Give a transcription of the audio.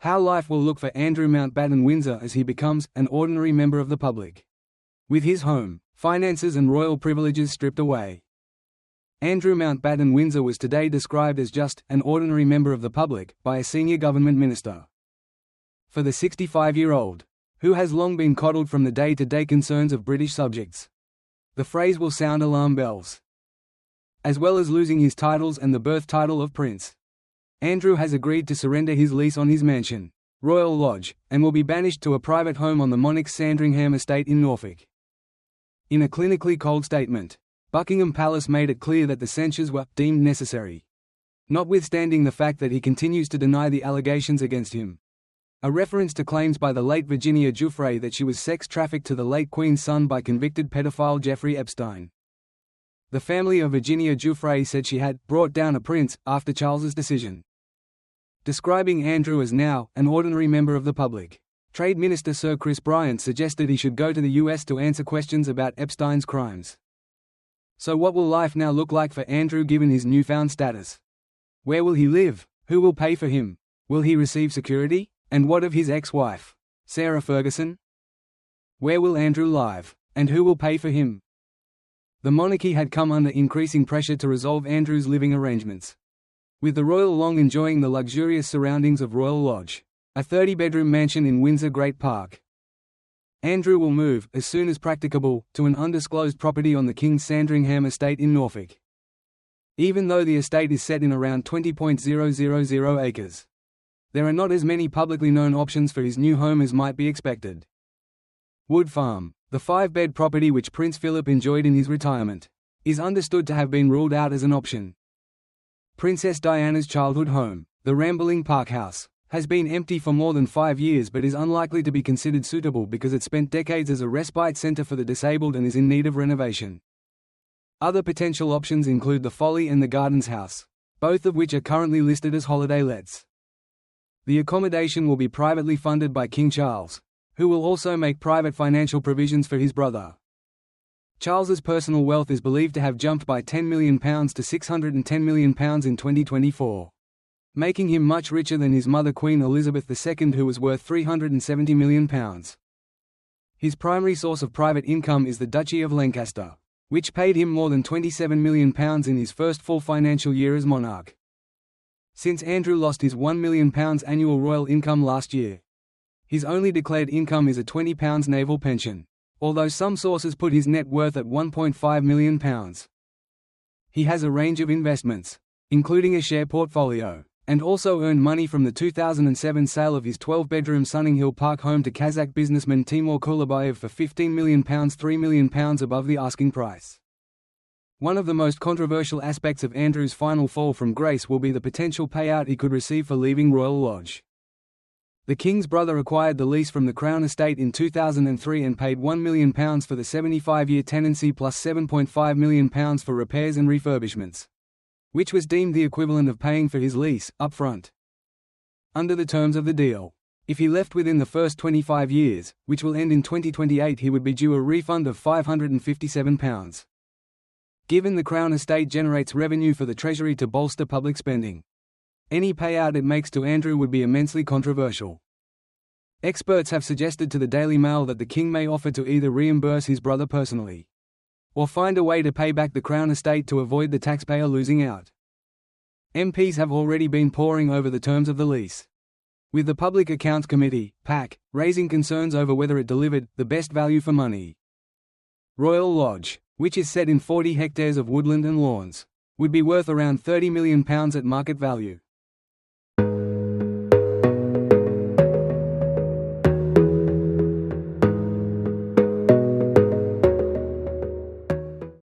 How life will look for Andrew Mountbatten Windsor as he becomes an ordinary member of the public. With his home, finances and royal privileges stripped away. Andrew Mountbatten Windsor was today described as just an ordinary member of the public by a senior government minister. For the 65-year-old, who has long been coddled from the day-to-day concerns of British subjects, the phrase will sound alarm bells. As well as losing his titles and the birth title of Prince, Andrew has agreed to surrender his lease on his mansion, Royal Lodge, and will be banished to a private home on the monarch's Sandringham estate in Norfolk. In a clinically cold statement, Buckingham Palace made it clear that the censures were deemed necessary, notwithstanding the fact that he continues to deny the allegations against him. A reference to claims by the late Virginia Giuffre that she was sex-trafficked to the late Queen's son by convicted pedophile Jeffrey Epstein. The family of Virginia Giuffre said she had brought down a prince after Charles's decision. Describing Andrew as now an ordinary member of the public, Trade Minister Sir Chris Bryant suggested he should go to the US to answer questions about Epstein's crimes. So what will life now look like for Andrew given his newfound status? Where will he live? Who will pay for him? Will he receive security? And what of his ex-wife, Sarah Ferguson? Where will Andrew live? And who will pay for him? The monarchy had come under increasing pressure to resolve Andrew's living arrangements, with the royal long enjoying the luxurious surroundings of Royal Lodge, a 30-bedroom mansion in Windsor Great Park. Andrew will move, as soon as practicable, to an undisclosed property on the King's Sandringham estate in Norfolk. Even though the estate is set in around 20.000 acres, there are not as many publicly known options for his new home as might be expected. Wood Farm, the 5-bed property which Prince Philip enjoyed in his retirement, is understood to have been ruled out as an option. Princess Diana's childhood home, the rambling Park House, has been empty for more than 5 years but is unlikely to be considered suitable because it spent decades as a respite centre for the disabled and is in need of renovation. Other potential options include the Folly and the Gardens House, both of which are currently listed as holiday lets. The accommodation will be privately funded by King Charles, who will also make private financial provisions for his brother. Charles's personal wealth is believed to have jumped by £10 million to £610 million in 2024, making him much richer than his mother Queen Elizabeth II, who was worth £370 million. His primary source of private income is the Duchy of Lancaster, which paid him more than £27 million in his first full financial year as monarch. Since Andrew lost his £1 million annual royal income last year, his only declared income is a £20 naval pension, although some sources put his net worth at £1.5 million. He has a range of investments, including a share portfolio, and also earned money from the 2007 sale of his 12-bedroom Sunninghill Park home to Kazakh businessman Timur Kulibayev for £15 million, £3 million above the asking price. One of the most controversial aspects of Andrew's final fall from grace will be the potential payout he could receive for leaving Royal Lodge. The King's brother acquired the lease from the Crown Estate in 2003 and paid £1 million for the 75-year tenancy plus £7.5 million for repairs and refurbishments, which was deemed the equivalent of paying for his lease, up front. Under the terms of the deal, if he left within the first 25 years, which will end in 2028, he would be due a refund of £557. Given the Crown Estate generates revenue for the Treasury to bolster public spending, any payout it makes to Andrew would be immensely controversial. Experts have suggested to the Daily Mail that the King may offer to either reimburse his brother personally, or find a way to pay back the Crown Estate to avoid the taxpayer losing out. MPs have already been poring over the terms of the lease, with the Public Accounts Committee, PAC, raising concerns over whether it delivered the best value for money. Royal Lodge, which is set in 40 hectares of woodland and lawns, would be worth around £30 million at market value.